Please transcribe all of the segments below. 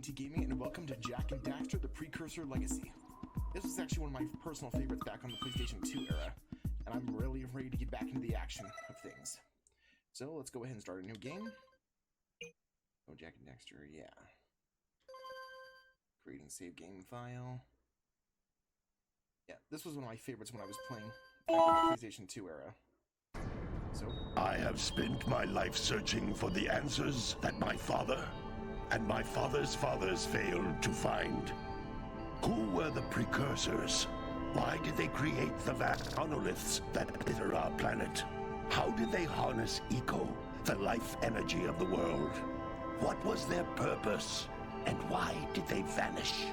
I.M.TGaming, and welcome to Jak And Daxter the Precursor Legacy. This was actually one of my personal favorites back on the PlayStation 2 era, and I'm really ready to get back into the action of things. So let's go ahead and start a new game. Oh, Jak And Daxter, yeah. Creating save game file. Yeah, this was one of my favorites when I was playing back on the PlayStation 2 era. So, I have spent my life searching for the answers that my father and my father's fathers failed to find. Who were the precursors? Why did they create the vast monoliths that litter our planet? How did they harness eco, the life energy of the world? What was their purpose? And why did they vanish?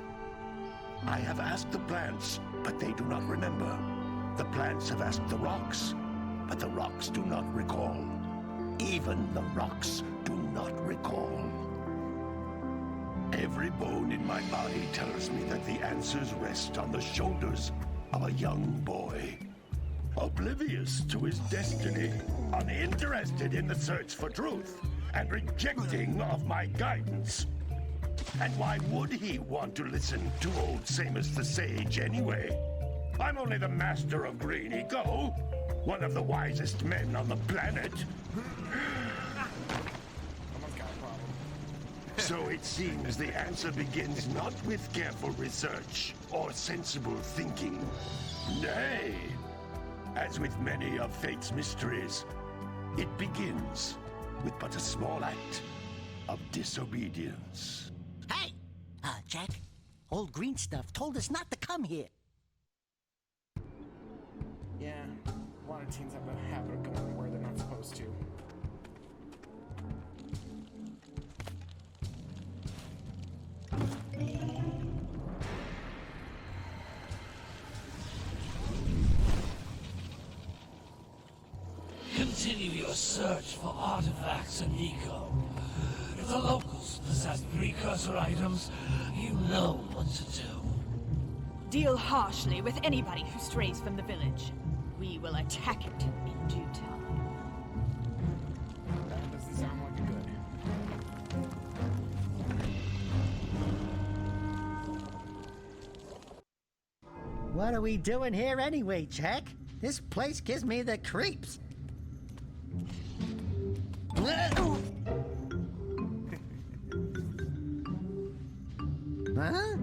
I have asked the plants, but they do not remember. The plants have asked the rocks, but the rocks do not recall. Even the rocks do not recall. Every bone in my body tells me that the answers rest on the shoulders of a young boy. Oblivious to his destiny, uninterested in the search for truth, and rejecting of my guidance. And why would he want to listen to old Samus the Sage anyway? I'm only the master of green eco, one of the wisest men on the planet. So it seems the answer begins not with careful research or sensible thinking. Nay, as with many of fate's mysteries, it begins with but a small act of disobedience. Hey! Jak, old green stuff told us not to come here. yeah, a lot of teens have a habit of going where they're not supposed to. Continue your search for artifacts and eco. If the locals possess precursor items, you know what to do. Deal harshly with anybody who strays from the village. We will attack it in due time. That doesn't sound like a good. What are we doing here anyway, Jak? This place gives me the creeps. Huh?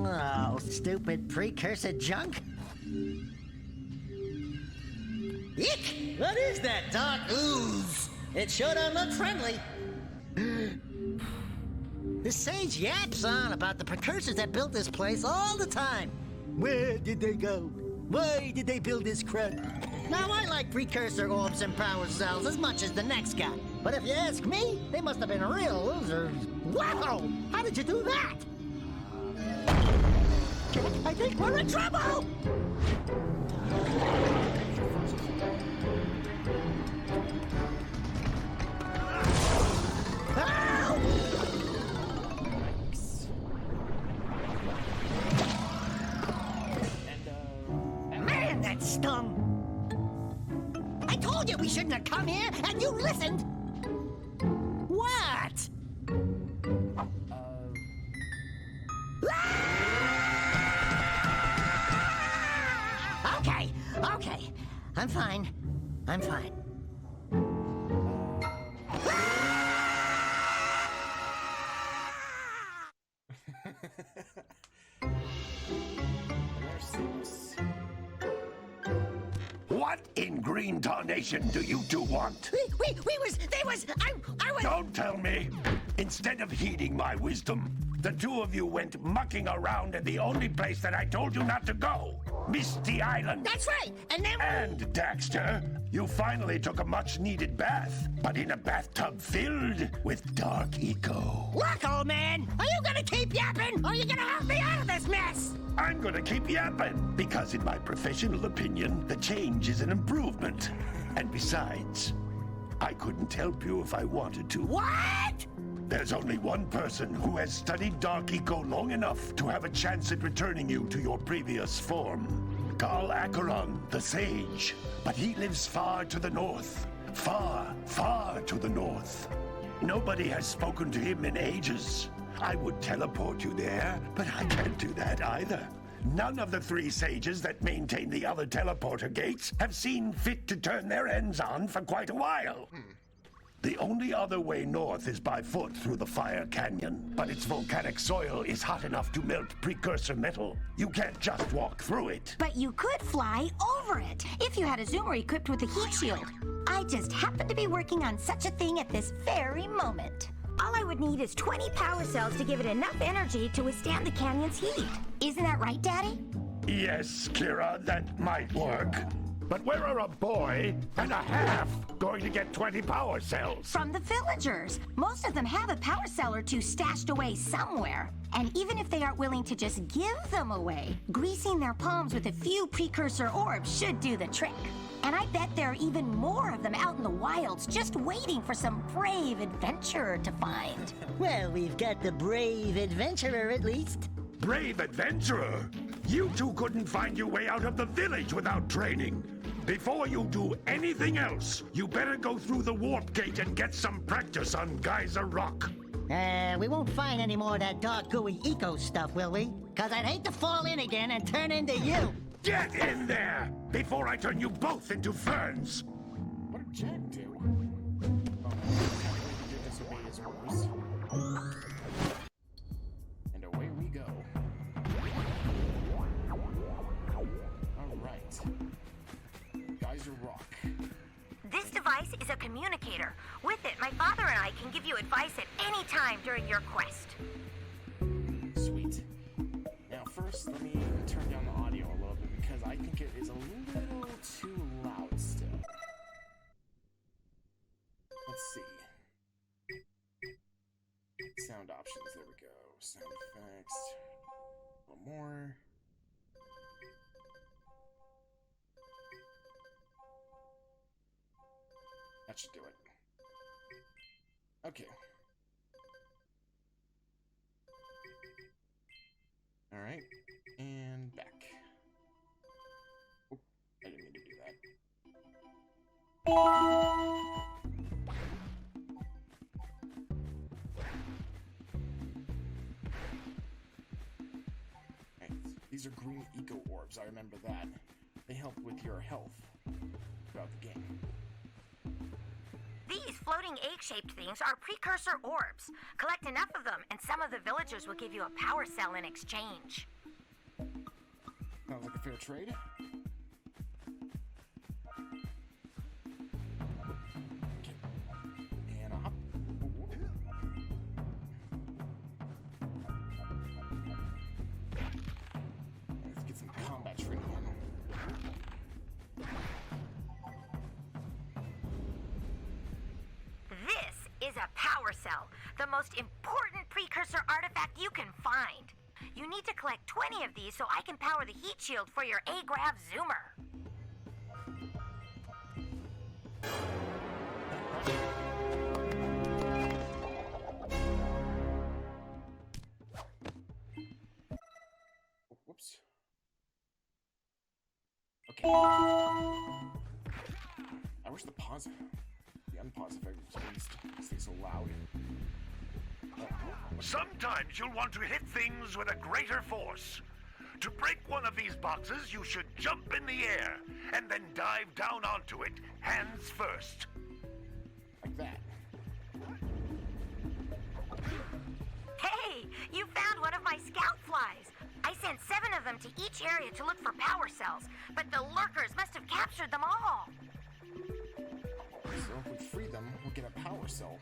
Oh, stupid precursor junk. Eek! What is that dark ooze? It sure don't look friendly. The sage yaps on about the precursors that built this place all the time. Where did they go? Why did they build this crud? Now, I like precursor orbs and power cells as much as the next guy. But if you ask me, they must have been real losers. Wow! How did you do that? I think we're in trouble! Ow! Man, that stung! I told you we shouldn't have come here, and you listened! What? Okay. I'm fine. I'm fine. What in green tarnation do you two want? I was... Don't tell me! Instead of heeding my wisdom, the two of you went mucking around in the only place that I told you not to go! Misty Island! That's right! And then... And, Daxter, you finally took a much-needed bath, but in a bathtub filled with dark eco. Look, old man! Are you gonna keep yapping, or are you gonna help me out of this mess? I'm gonna keep yapping, because in my professional opinion, the change is an improvement. And besides, I couldn't help you if I wanted to. What? There's only one person who has studied Dark Eco long enough to have a chance at returning you to your previous form. Carl Acheron, the Sage. But he lives far to the north. Far, far to the north. Nobody has spoken to him in ages. I would teleport you there, but I can't do that either. None of the 3 sages that maintain the other teleporter gates have seen fit to turn their ends on for quite a while. The only other way north is by foot through the Fire Canyon, but its volcanic soil is hot enough to melt precursor metal. You can't just walk through it. But you could fly over it if you had a zoomer equipped with a heat shield. I just happen to be working on such a thing at this very moment. All I would need is 20 power cells to give it enough energy to withstand the canyon's heat. Isn't that right, Daddy? Yes, Kira, that might work. But where are a boy and a half going to get 20 power cells? From the villagers. Most of them have a power cell or 2 stashed away somewhere. And even if they aren't willing to just give them away, greasing their palms with a few precursor orbs should do the trick. And I bet there are even more of them out in the wilds just waiting for some brave adventurer to find. Well, we've got the brave adventurer at least. Brave adventurer? You two couldn't find your way out of the village without training. Before you do anything else, you better go through the warp gate and get some practice on Geyser Rock. We won't find any more of that dark gooey eco stuff, will we? 'Cause I'd hate to fall in again and turn into you. Get in there before I turn you both into ferns. What did Jak do? Oh, he did disobey his orders. And away we go. Alright. Geyser Rock. This device is a communicator. With it, my father and I can give you advice at any time during your quest. Sweet. Now first, let me turn down the audio a little bit because I think it is a little too loud still. Let's see. Sound options, there we go. Sound effects. A little more. That should do it. Okay. Alright, and back. Oh, I didn't mean to do that. Right. These are green eco orbs, I remember that. They help with your health throughout the game. These floating egg-shaped things are precursor orbs. Collect enough of them, and some of the villagers will give you a power cell in exchange. Sounds like a fair trade. Okay. And a hop. Let's get some combat training in. This is a power cell, the most important precursor artifact you can find. You need to collect 20 of these so I can power the heat shield for your A-Grav Zoomer. Whoops. Okay. I wish the unpause effect was stay so loud. Sometimes you'll want to hit things with a greater force. To break one of these boxes, you should jump in the air and then dive down onto it, hands first. Like that. Hey, you found one of my scout flies. I sent 7 of them to each area to look for power cells, but the lurkers must have captured them all. So if we free them, we'll get a power cell.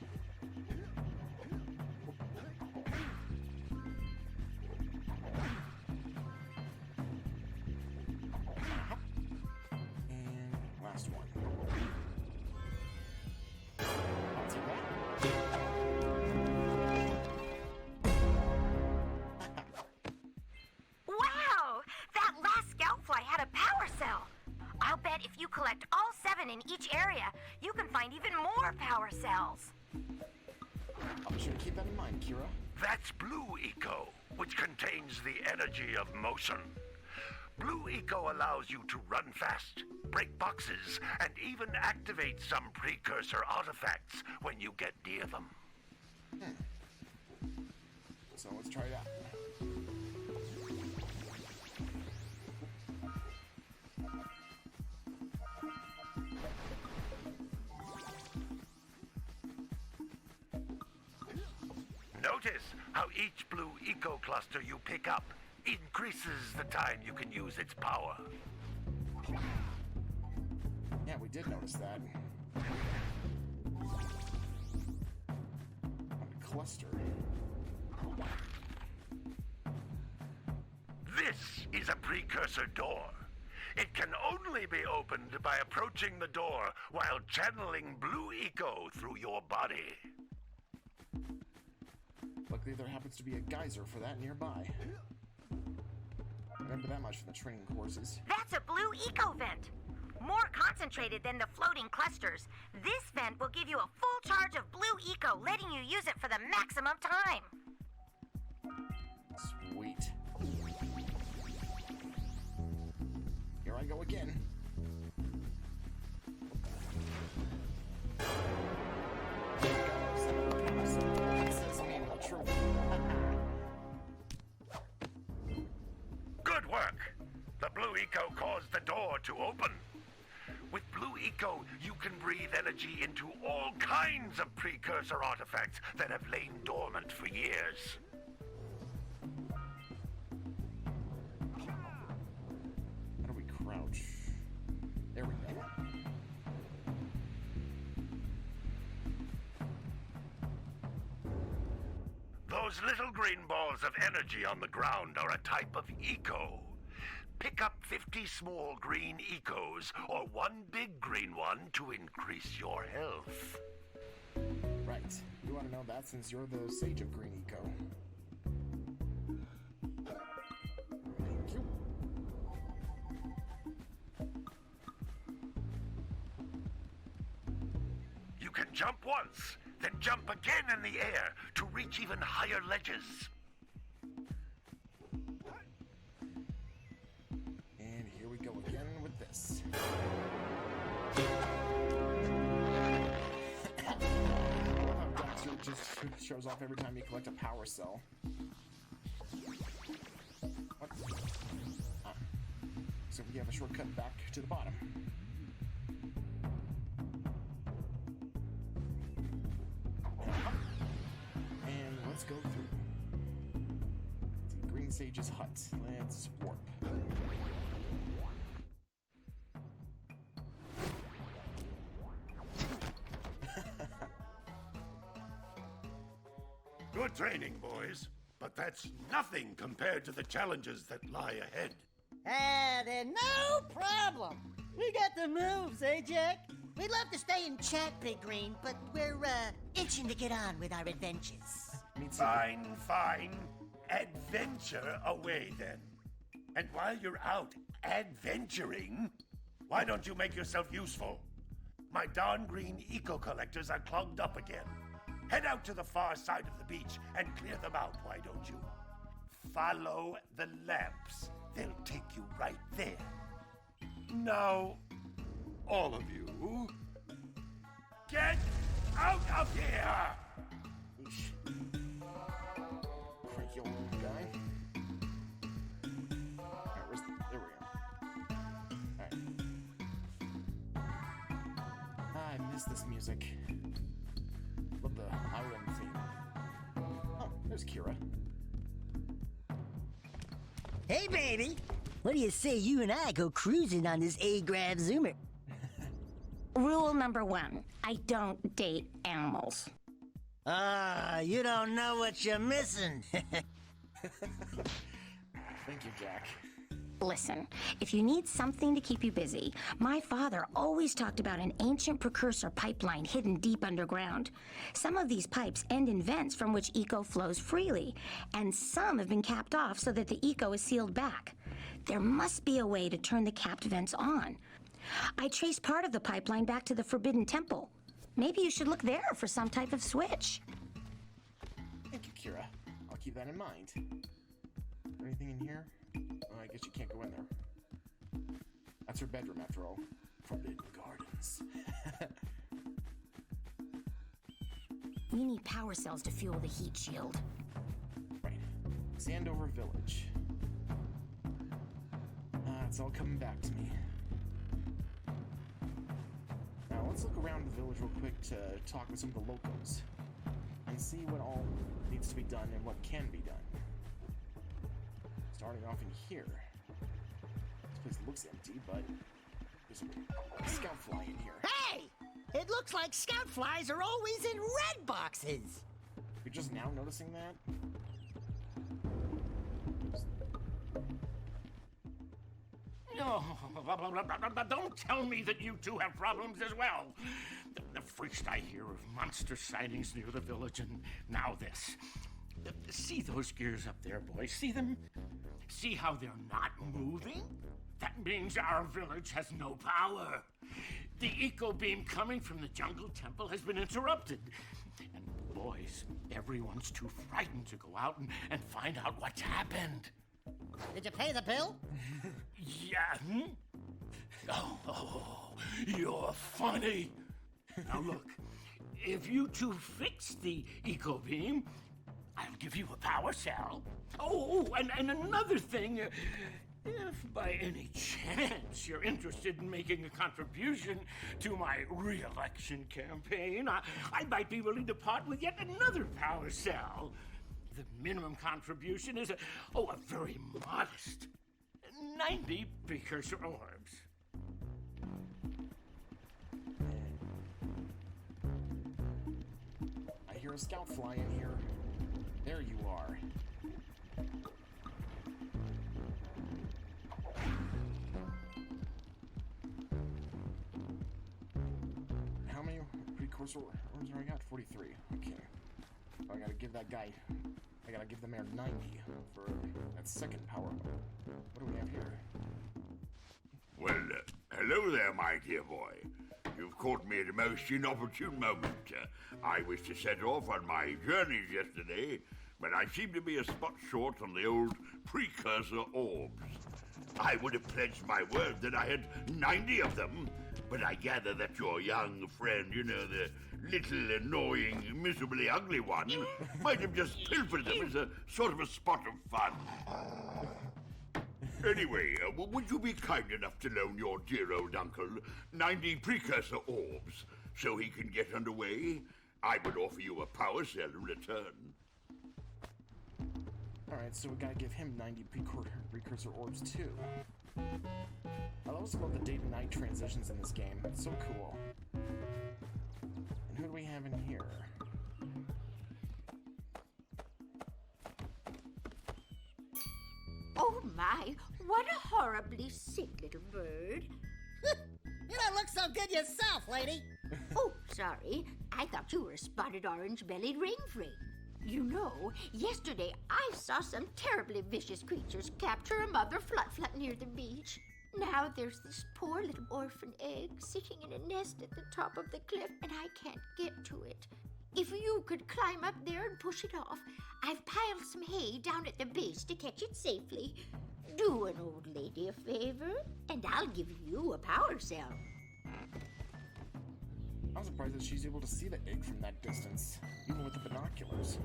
And last one. I'll take that. Wow! That last scout fly had a power cell. I'll bet if you collect all 7 in each area, you can find even more power cells. I'll be sure to keep that in mind, Kira. That's Blue Eco, which contains the energy of motion. Blue Eco allows you to run fast, break boxes, and even activate some precursor artifacts when you get near them. So let's try that. Notice how each blue eco cluster you pick up increases the time you can use its power. Yeah, we did notice that. A cluster. This is a precursor door. It can only be opened by approaching the door while channeling blue eco through your body. Luckily, there happens to be a geyser for that nearby. Remember that much from the training courses. That's a blue eco vent. More concentrated than the floating clusters. This vent will give you a full charge of blue eco, letting you use it for the maximum time. Sweet. Here I go again. Good work! The blue eco caused the door to open. With blue eco, you can breathe energy into all kinds of precursor artifacts that have lain dormant for years. How do we crouch? There we go. Those little green balls of energy on the ground are a type of eco. Pick up 50 small green ecos or one big green one to increase your health. Right. You want to know that since you're the sage of green eco. Thank you. You can jump once, then jump again in the air to reach even higher ledges. And here we go again with this. I love how Daxter just shows off every time you collect a power cell. What? Ah. So we have a shortcut back to the bottom. And let's go through. The Green Sage's hut. Let's warp. Good training, boys. But that's nothing compared to the challenges that lie ahead. Then no problem. We got the moves, eh, Jack? We'd love to stay and chat, Big Green, but we're, itching to get on with our adventures. Me too. Fine, fine. Adventure away then. And while you're out adventuring, why don't you make yourself useful? My darn green eco collectors are clogged up again. Head out to the far side of the beach and clear them out, why don't you? Follow the lamps. They'll take you right there. Now, all of you, get out of here! Cranky old guy. Alright, there we are. Alright. I miss this music. Love the island theme. Oh, there's Kira. Hey, baby. What do you say you and I go cruising on this A-Grav Zoomer? Rule number 1, I don't date animals. You don't know what you're missing. Thank you, Jack. Listen, if you need something to keep you busy, my father always talked about an ancient precursor pipeline hidden deep underground. Some of these pipes end in vents from which eco flows freely, and some have been capped off so that the eco is sealed back. There must be a way to turn the capped vents on. I traced part of the pipeline back to the Forbidden Temple. Maybe you should look there for some type of switch. Thank you, Kira. I'll keep that in mind. Anything in here? Oh, I guess you can't go in there. That's her bedroom, after all. Forbidden Gardens. We need power cells to fuel the heat shield. Right. Sandover Village. It's all coming back to me. Now let's look around the village real quick to talk with some of the locals and see what all needs to be done and what can be done. Starting off in here. This place looks empty, but there's a scout fly in here. Hey! It looks like scout flies are always in red boxes. You're just now noticing that? No, don't tell me that you two have problems as well. The first I hear of monster sightings near the village, and now this. See those gears up there, boys? See them? See how they're not moving? That means our village has no power. The eco beam coming from the jungle temple has been interrupted. And boys, everyone's too frightened to go out and find out what's happened. Did you pay the bill? Yeah. Oh, you're funny. Now look, if you two fix the eco beam, I'll give you a power cell. Oh, and another thing, if by any chance you're interested in making a contribution to my re-election campaign, I might be willing to part with yet another power cell. The minimum contribution is a very modest 90 precursor orbs. I hear a scout fly in here. There you are. How many precursor orbs do I got? 43. Okay. I gotta give that guy... I gotta give the mayor 90 for that second power up. What do we have here? Well, hello there, my dear boy. You've caught me at a most inopportune moment. I was to set off on my journeys yesterday, but I seem to be a spot short on the old precursor orbs. I would have pledged my word that I had 90 of them, but I gather that your young friend, you know, the little annoying, miserably ugly one, might have just pilfered them as a sort of a spot of fun. Anyway, would you be kind enough to loan your dear old uncle 90 precursor orbs so he can get underway? I would offer you a power cell in return. Alright, so we gotta give him 90 precursor orbs too. I also love the day to night transitions in this game. It's so cool. And who do we have in here? Oh my, what a horribly sick little bird. You don't look so good yourself, lady. Oh, sorry. I thought you were a spotted orange-bellied rainfree. You know, yesterday I saw some terribly vicious creatures capture a mother flut-flut near the beach. Now there's this poor little orphan egg sitting in a nest at the top of the cliff, and I can't get to it. If you could climb up there and push it off, I've piled some hay down at the base to catch it safely. Do an old lady a favor, and I'll give you a power cell. I'm surprised that she's able to see the egg from that distance, even with the binoculars.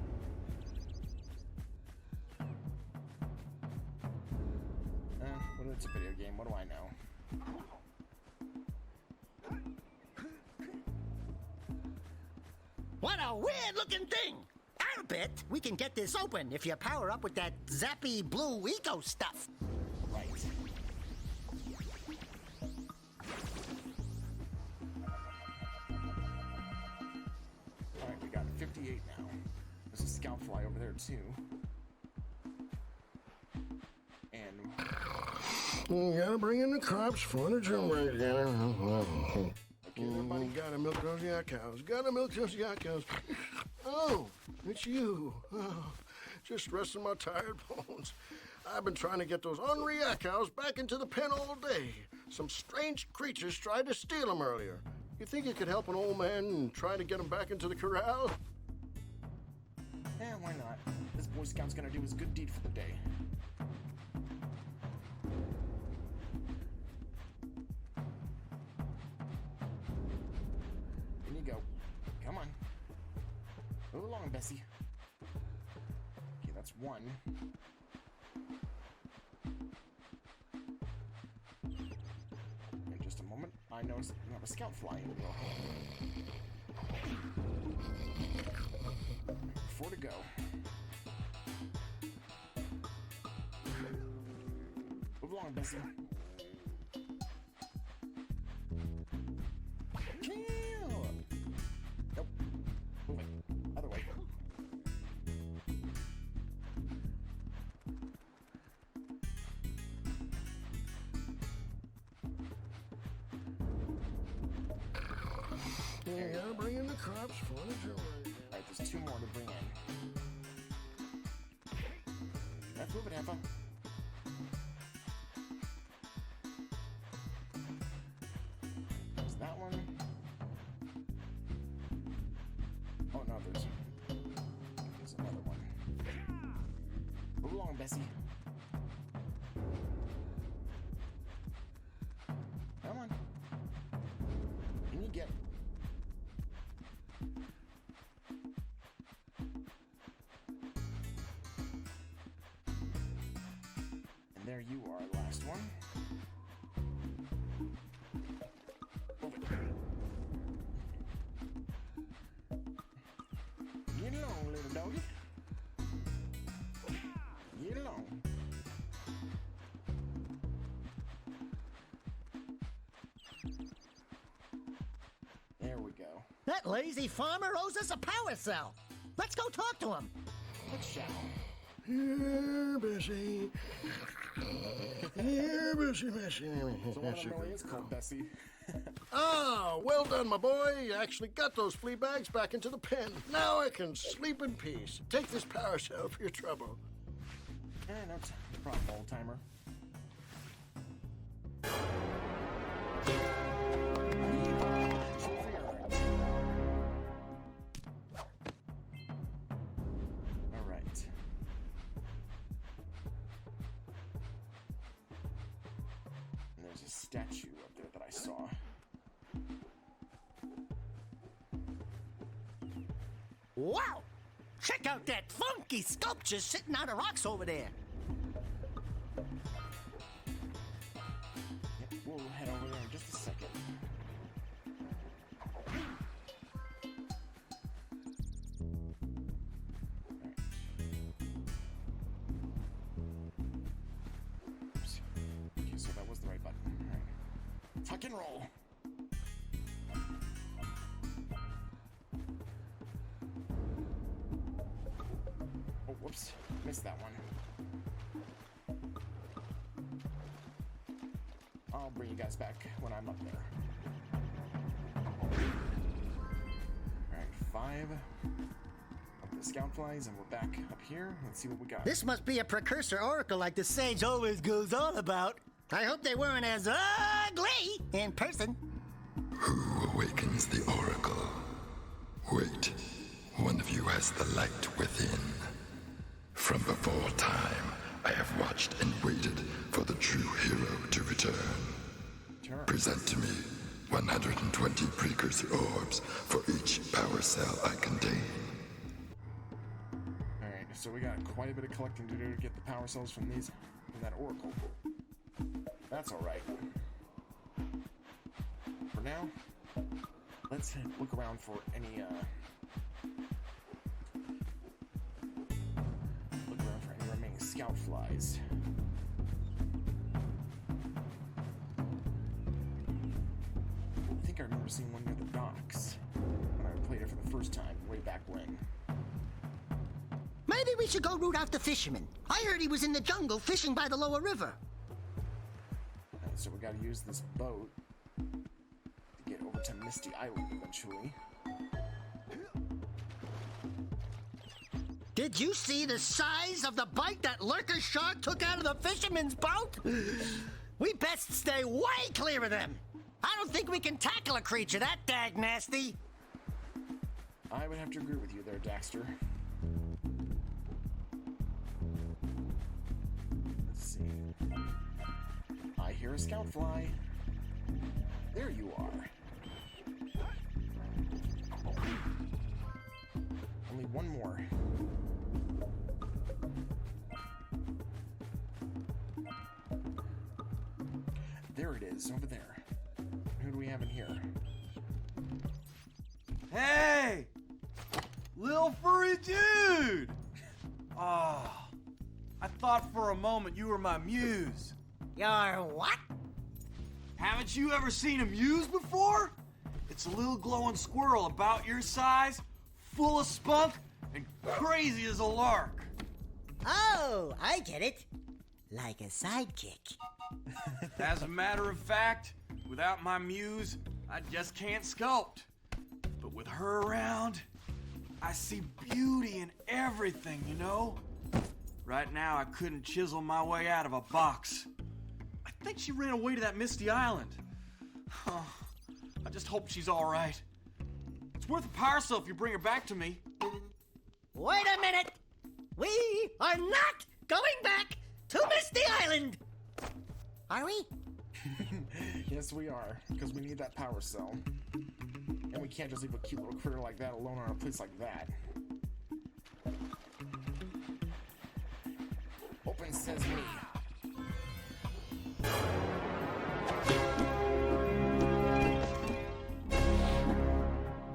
Well, it's a video game, what do I know? What a weird-looking thing! I'll bet we can get this open if you power up with that zappy blue eco stuff. Right. Alright, we got 58 now. There's a scout fly over there, too. And... You gotta bring in the crops for the drum right together. Everybody gotta milk those yak cows. Gotta milk those yak cows. Oh, it's you. Oh, just resting my tired bones. I've been trying to get those ornery yak cows back into the pen all day. Some strange creatures tried to steal them earlier. You think you could help an old man and try to get them back into the corral? Yeah, why not? This Boy Scout's gonna do his good deed for the day. In you go. Come on. Move along, Bessie. Okay, that's that's one. In just a moment, I notice you have a scout flying in your hand. 4 to go. Move along, Bessie. Kill! Nope. Moving. Other way. You gotta bring in the crops for the drilling. Alright, there's 2 more to bring in. Let's move it, Heffa. There's that one. Oh no, there's another one. Move along, Bessie. Come on. Can you get... And there you are, last one. Move it. Get along, little doggy. Get along. There we go. That lazy farmer owes us a power cell. Let's go talk to him. Let's shall. Here, Bessie. Here, Bessie, Bessie. So one of them really is called Bessie. Ah, well done, my boy. You actually got those flea bags back into the pen. Now I can sleep in peace. Take this power cell for your trouble. No problem, old timer. All right. And there's a statue up there that I saw. Wow! Check out that funky sculpture sitting on the rocks over there. Yep, we'll head over there in just a second. Alright. Oops. Okay, so that was the right button. Alright. Tuck and roll. Oh, whoops. Missed that one. I'll bring you guys back when I'm up there. Alright, 5. Up the scout flies, and we're back up here. Let's see what we got. This must be a precursor oracle like the sage always goes on about. I hope they weren't as ugly in person. Who awakens the oracle? Wait, one of you has the light within. From before time, I have watched and waited for the true hero to return. Present to me 120 precursor orbs for each power cell I contain. Alright, so we got quite a bit of collecting to do to get the power cells from that oracle. That's alright. For now, let's look around for any remaining scout flies. I think I remember seeing one near the docks when I played it for the first time, way back when. Maybe we should go root out the fisherman. I heard he was in the jungle fishing by the lower river. So we gotta use this boat to get over to Misty Island eventually. Did you see the size of the bite that lurker shark took out of the fisherman's boat? We best stay way clear of them. I don't think we can tackle a creature that dag nasty. I would have to agree with you there, Daxter. Let's see. I hear a scout fly. There you are. Only one more. there it is, over there. Who do we have in here? Hey! Lil furry dude! Oh, I thought for a moment you were my muse. Your what? Haven't you ever seen a muse before? It's a little glowing squirrel about your size, full of spunk, and crazy as a lark. Oh, I get it. Like a sidekick. As a matter of fact, without my muse, I just can't sculpt. But with her around, I see beauty in everything, you know? Right now, I couldn't chisel my way out of a box. I think she ran away to that misty island. I just hope she's all right. It's worth a power cell if you bring her back to me. Wait a minute! We are not going back to Misty Island! Are we? Yes, we are, because we need that power cell. And we can't just leave a cute little critter like that alone on a place like that. Open sesame.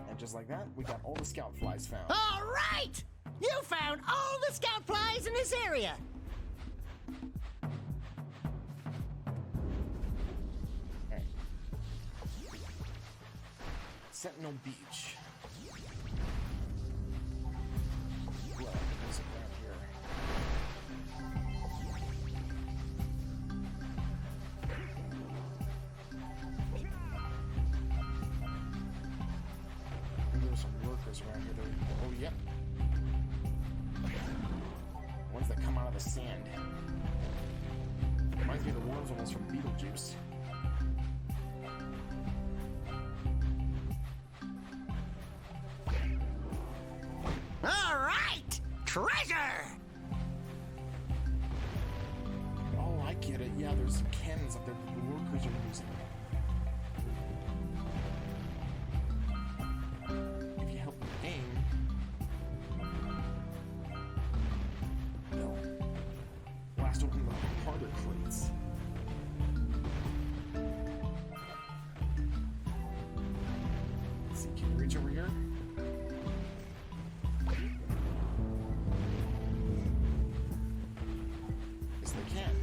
And just like that, we got all the scout flies found. All right! You found all the scout flies in this area. Alright. Sentinel Beach. Well, there's it down here. Maybe there's some workers around here. Oh, yep. Ones that come out of the sand. Reminds me of the worms almost from Beetlejuice. All right! Treasure! Oh, I get it. Yeah, there's some cannons up there that the workers are using. If you help them aim, they'll blast open the harder crates. Let's see, can you reach over here? Yes, they can.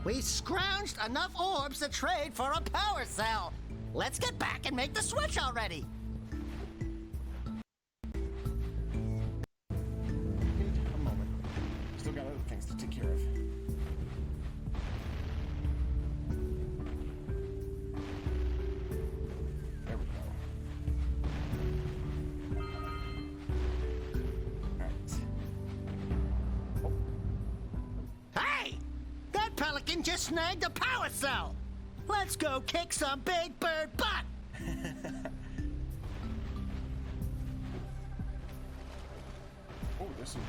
We scrounged enough orbs to trade for a power cell. Let's get back and make the switch already. A moment. Still got other things to take care of. There we go. Alright. Hey! That pelican just snagged a power cell. Let's go kick some big bird butt. Oh, there's some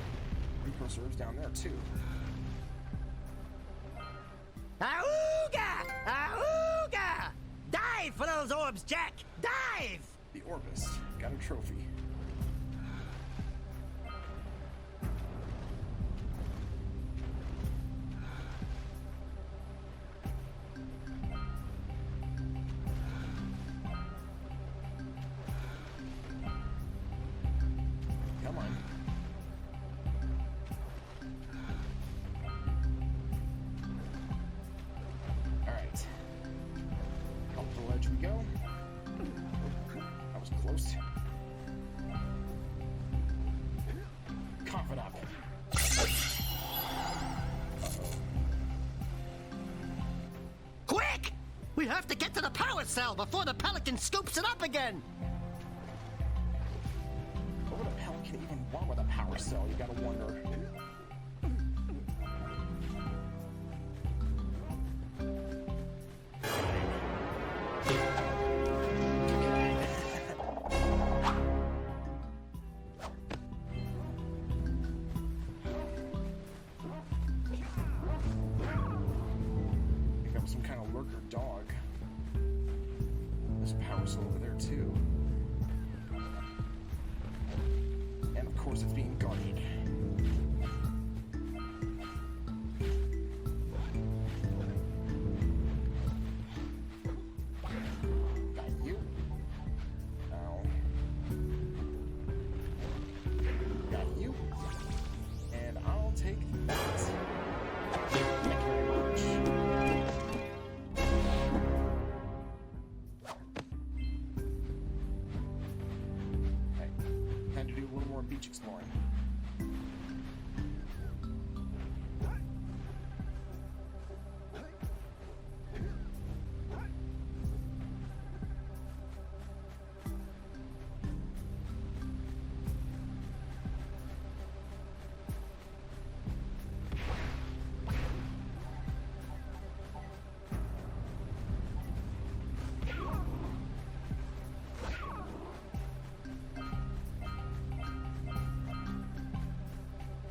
precursors down there too. Auga! Auga! Dive for those orbs, Jack! Dive! The Orbist got a trophy. Come on. All right. Up the ledge we go. That was close. Cough it up. Quick! We have to get to the power cell before the pelican scoops it up again. What would a pelican even want with a power cell? You gotta wonder. I think that was some kind of lurker dog. There's a power cell over there too. And of course it's being guarded. take that. Thank you very much. Okay, time to do a little more beach exploring.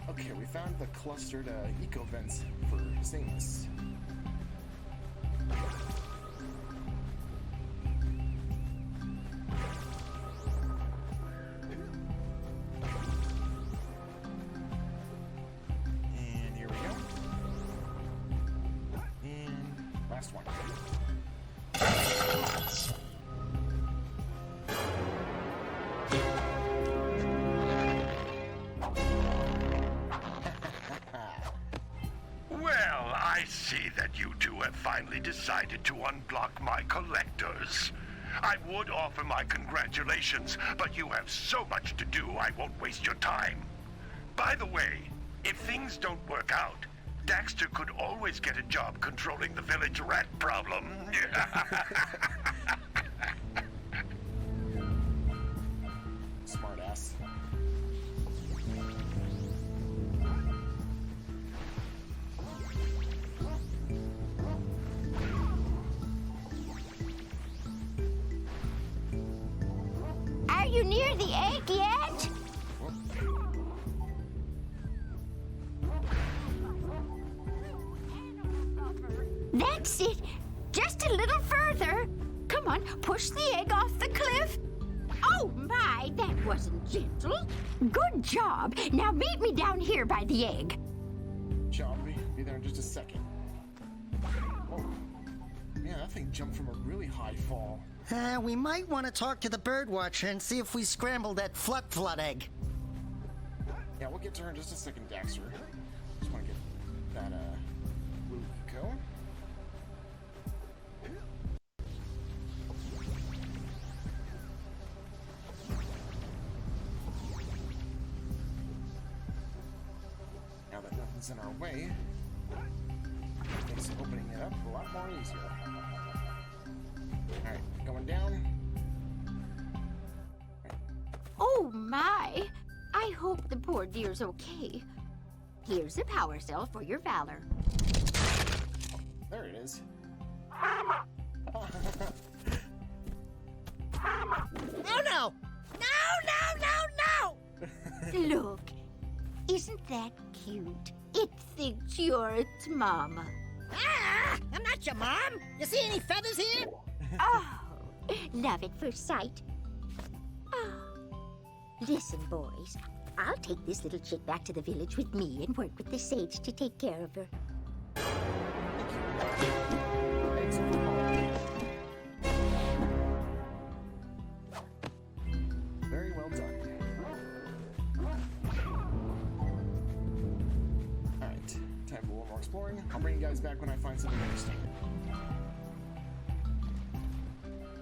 Okay, we found the clustered eco vents for stainless. And here we go. And last one. Well, I see that you two have finally decided to unblock my collectors. I would offer my congratulations, but you have so much to do, I won't waste your time. By the way, if things don't work out, Daxter could always get a job controlling the village rat problem. Smart ass. Are you near the egg yet? That's it. Just a little further. Come on, push the egg off the cliff. Oh my, that wasn't gentle. Good job. Now meet me down here by the egg. Shall we be there in just a second? Oh, man, that thing jumped from a really high fall. We might want to talk to the bird watcher and see if we scrambled that flood egg. Yeah, we'll get to her in just a second, Daxter. Just want to get that, blue eco. Now that nothing's in our way, makes opening it up a lot more easier. Alright, going down. Oh my. I hope the poor dear's okay. Here's a power cell for your valor. There it is. Oh no! No! Look, isn't that cute? It thinks you're its mama. Ah! I'm not your mom! You see any feathers here? Oh, love at first sight. Oh. Listen, boys. I'll take this little chick back to the village with me and work with the sage to take care of her. Very well done. Alright, time for a little more exploring. I'll bring you guys back when I find something interesting.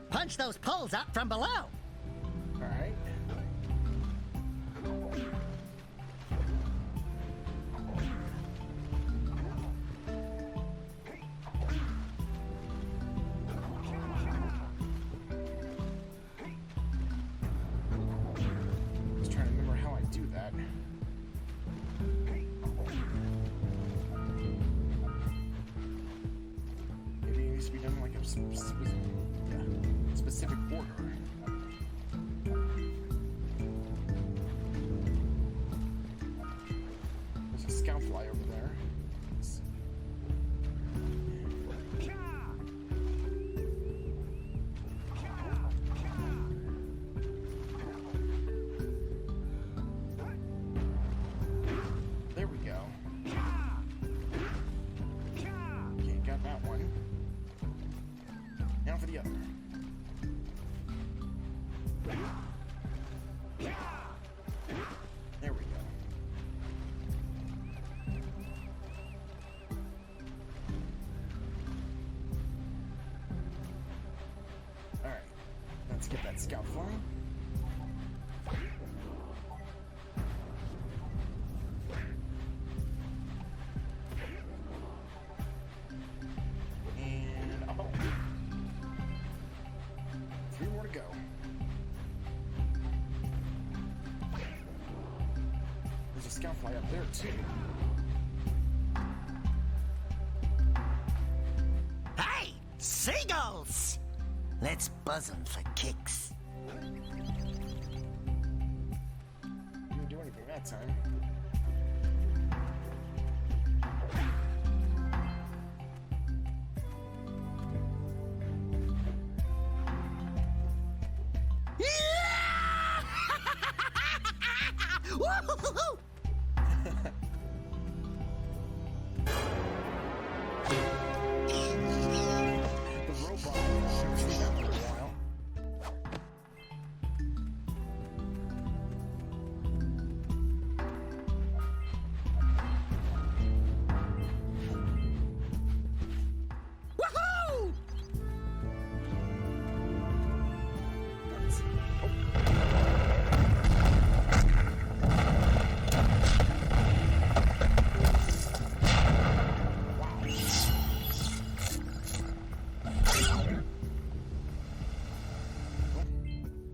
Punch those poles up from below. Alright. Just trying to remember how I do that. Maybe it needs to be done in like a specific order. There's a scoutfly over there. There we go. Okay, got that one. Now for the other. There we go. Let's get that scout flying. And oh, 3 more to go. There's a scout fly up there too. Hey, seagulls! Let's buzz them for kicks. Didn't do anything that time. Woo-hoo-hoo-hoo! The robot should see that for a while. Woohoo! That's,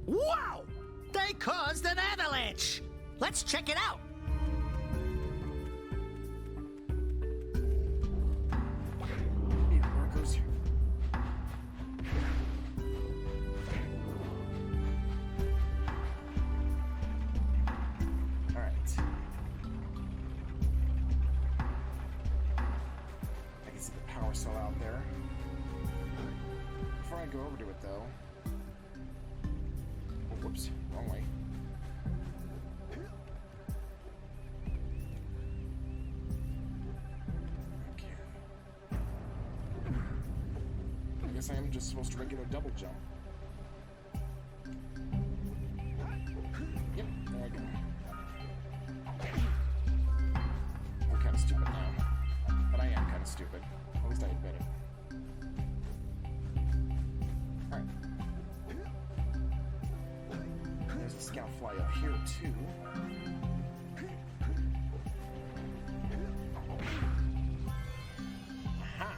Wow! They caused an avalanche! Let's check it out! Hey, where goes you? Alright. I can see the power cell out there. Before I go over to it though. Oh, whoops, wrong way. Okay. I guess I am just supposed to regular double jump. Yep, there I go. I'm kind of stupid now. But I am kind of stupid. At least I admit it. Alright. There's a scout fly up here, too. Aha!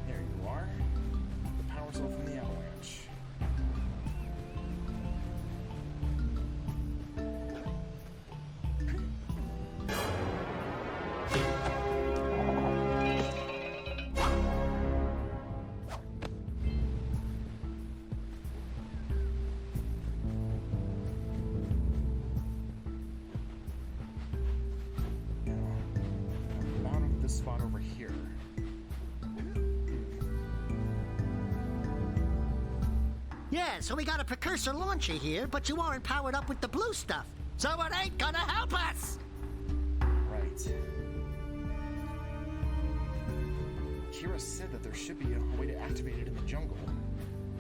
There you are. The power cell from the avalanche. Now, out of this spot over here. Yeah, so we got a precursor launcher here, but you aren't powered up with the blue stuff. So it ain't gonna help us! Right. Kira said that there should be a way to activate it in the jungle.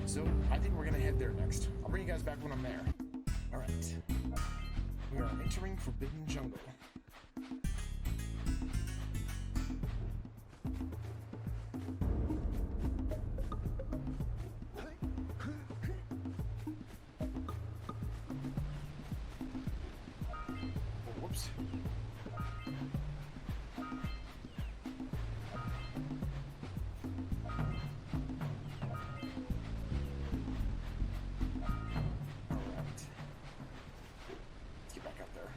So I think we're gonna head there next. I'll bring you guys back when I'm there. Alright. We are entering Forbidden Jungle. Oh, whoops. Alright. Let's get back out there.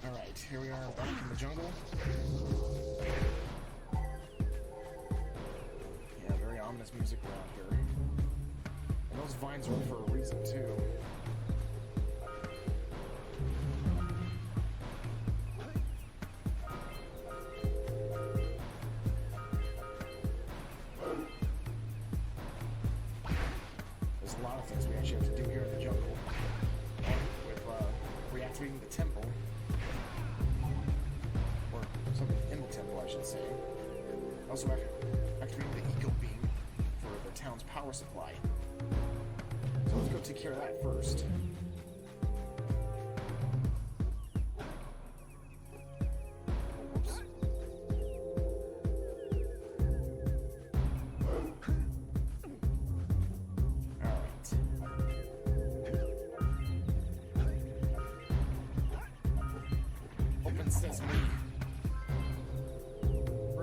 Alright, here we are back in the jungle. Yeah, very ominous music around here. And those vines are for a reason, too. lot of things we actually have to do here in the jungle. And with reactivating the temple, or something in the temple, I should say. Also activating the eco beam for the town's power supply. So let's go take care of that first.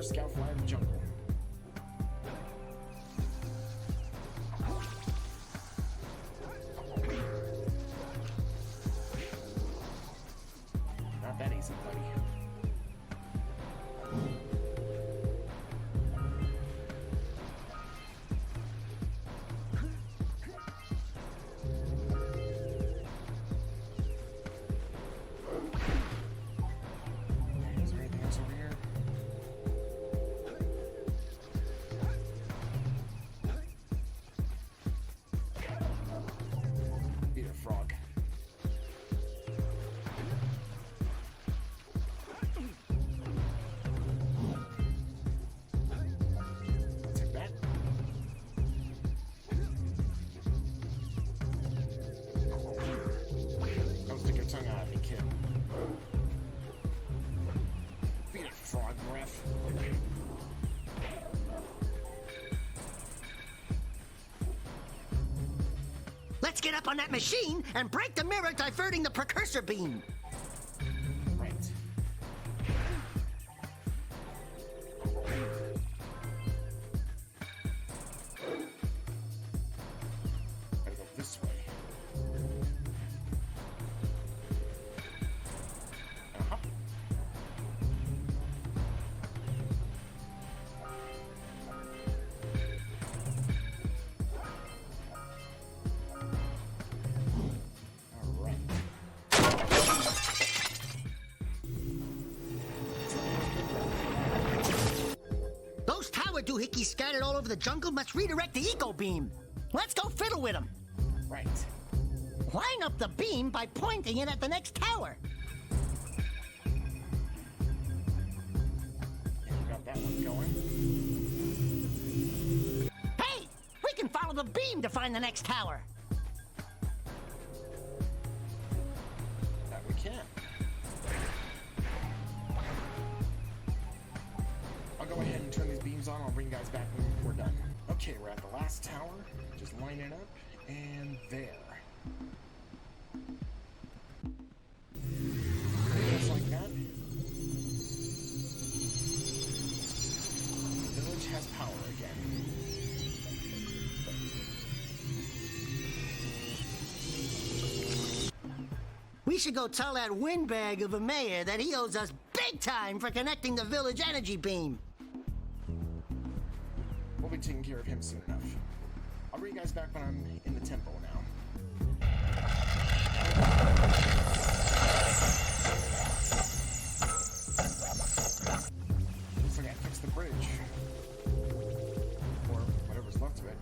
Scout fly in the jungle. Not that easy, buddy. Is there anything else over here? Frog. Take that. Don't stick your tongue out at me, kid. Feed it, frog breath. Let's get up on that machine and break the mirror diverting the precursor beam. Right. Gotta go this way. Uh-huh. Those tower doohickeys scattered all over the jungle must redirect the eco beam. Let's go fiddle with them. Right. Line up the beam by pointing it at the next tower. Got that one going. Hey, we can follow the beam to find the next tower. That we can. I'll go ahead and turn these beams on. I'll bring you guys back when we're done. Okay, we're at the last tower. Just line it up, and there. Just like that. The village has power again. We should go tell that windbag of a mayor that he owes us big time for connecting the village energy beam. We'll be taking care of him soon enough. I'll bring you guys back when I'm in the temple now. Looks like I fixed the bridge. Or whatever's left of it.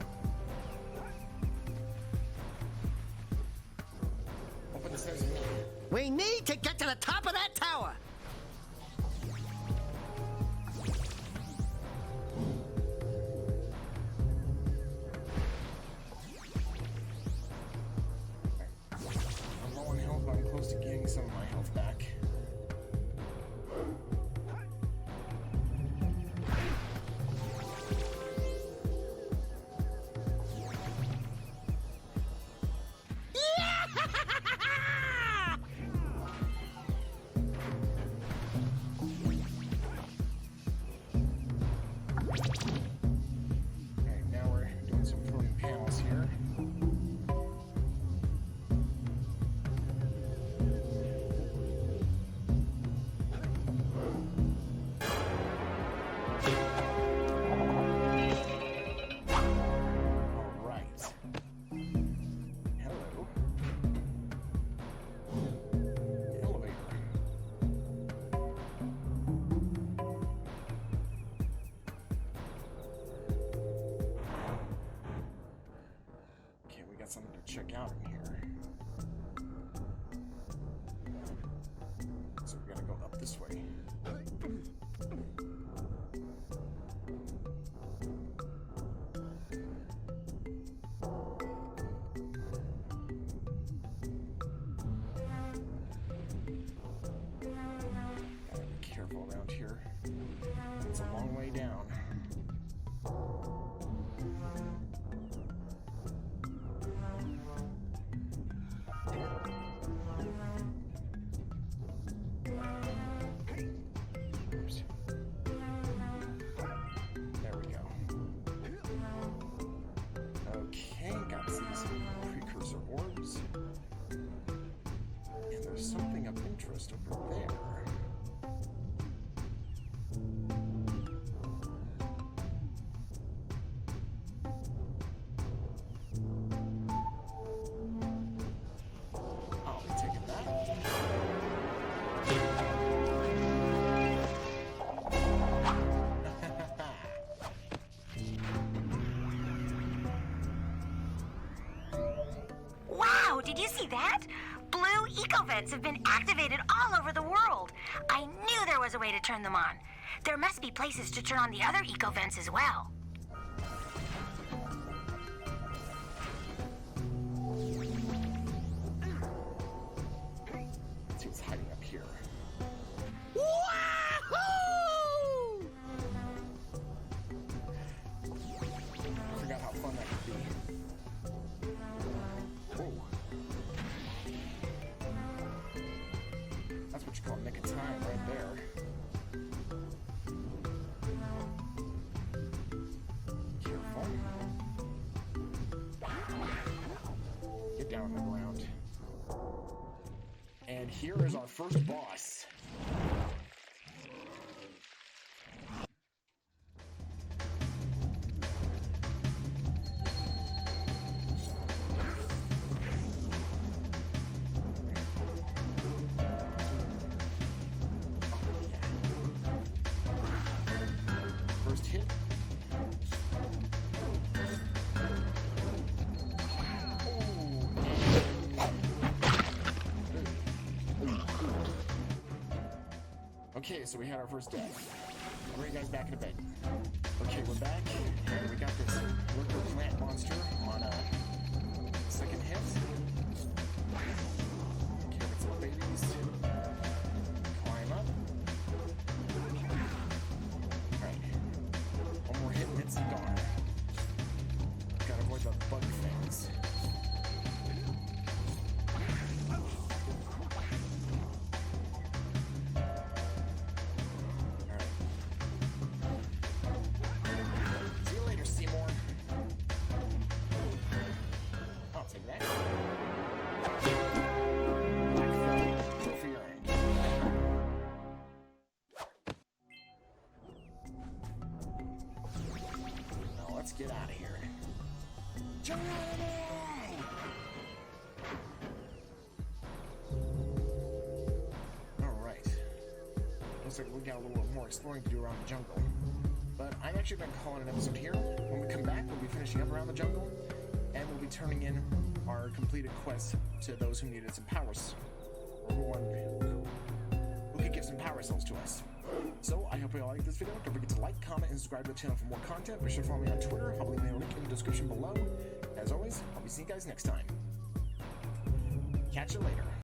Open the stairs. We need to get to the top of that tower. I'm low on health, but I'm close to getting some of my health back. check out in here. So we gotta go up this way. Gotta be careful around here. It's a long way down. Oops. There we go. Okay, got these precursor orbs. And there's something of interest over there. I'll be taking that. Wow, did you see that? Blue eco-vents have been activated all over the world. I knew there was a way to turn them on. There must be places to turn on the other eco-vents as well. Let's see what's hiding up here. Wahoo! I forgot how fun that could be. Whoa. That's what you call nick of time right there. Careful. Get down on the ground. And here is our first boss. First hit. Okay, so we had our first death. I'll bring you guys back in a bit. Okay, we're back, and we got this worker plant monster on a second hit. Okay, let's little babies. Climb up. Alright. One more hit and it's gone. Gotta avoid the bug things. See you later, Seymour. I'll take that. Black Phone, trophy earned. Now let's get out of here. Johnny! Alright. Looks like we got a little bit more exploring to do around the jungle. But I'm actually going to call it an episode here. When we come back, we'll be finishing up around the jungle, and we'll be turning in our completed quest to those who needed some powers, or who could give some power cells to us. So, I hope you all like this video. Don't forget to like, comment, and subscribe to the channel for more content. Be sure to follow me on Twitter. I'll leave a link in the description below. As always, I'll be seeing you guys next time. Catch you later.